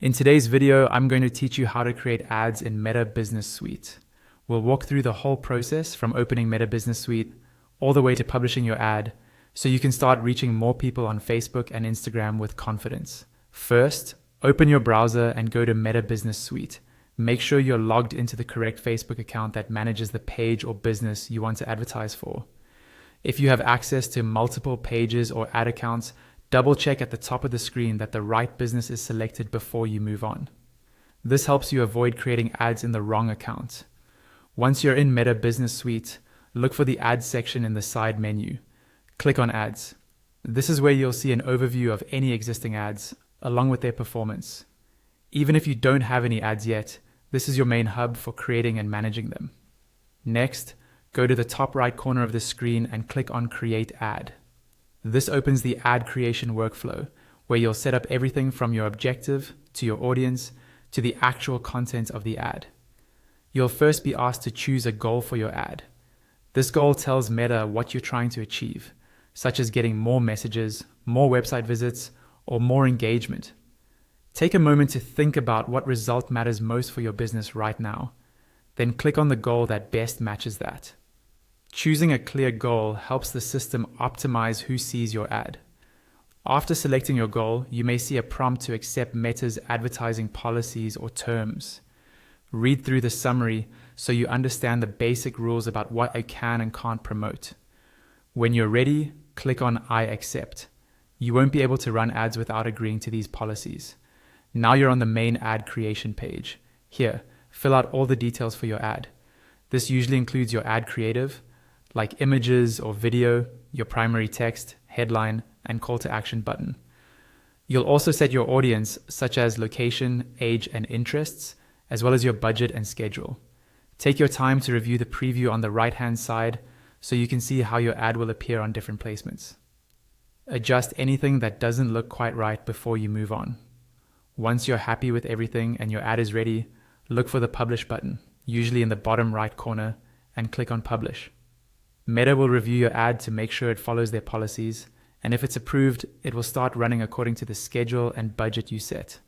In today's video, I'm going to teach you how to create ads in Meta Business Suite. We'll walk through the whole process from opening Meta Business Suite all the way to publishing your ad so you can start reaching more people on Facebook and Instagram with confidence. First, open your browser and go to Meta Business Suite. Make sure you're logged into the correct Facebook account that manages the page or business you want to advertise for. If you have access to multiple pages or ad accounts, double check at the top of the screen that the right business is selected before you move on. This helps you avoid creating ads in the wrong account. Once you're in Meta Business Suite, look for the ads section in the side menu. Click on ads. This is where you'll see an overview of any existing ads, along with their performance. Even if you don't have any ads yet, this is your main hub for creating and managing them. Next, go to the top right corner of the screen and click on Create Ad. This opens the ad creation workflow, where you'll set up everything from your objective to your audience to the actual content of the ad. You'll first be asked to choose a goal for your ad. This goal tells Meta what you're trying to achieve, such as getting more messages, more website visits, or more engagement. Take a moment to think about what result matters most for your business right now. Then click on the goal that best matches that. Choosing a clear goal helps the system optimize who sees your ad. After selecting your goal, you may see a prompt to accept Meta's advertising policies or terms. Read through the summary so you understand the basic rules about what I can and can't promote. When you're ready, click on I accept. You won't be able to run ads without agreeing to these policies. Now you're on the main ad creation page. Here, fill out all the details for your ad. This usually includes your ad creative, like images or video, your primary text, headline, and call to action button. You'll also set your audience, such as location, age, and interests, as well as your budget and schedule. Take your time to review the preview on the right-hand side so you can see how your ad will appear on different placements. Adjust anything that doesn't look quite right before you move on. Once you're happy with everything and your ad is ready, look for the Publish button, usually in the bottom right corner, and click on Publish. Meta will review your ad to make sure it follows their policies, and if it's approved, it will start running according to the schedule and budget you set.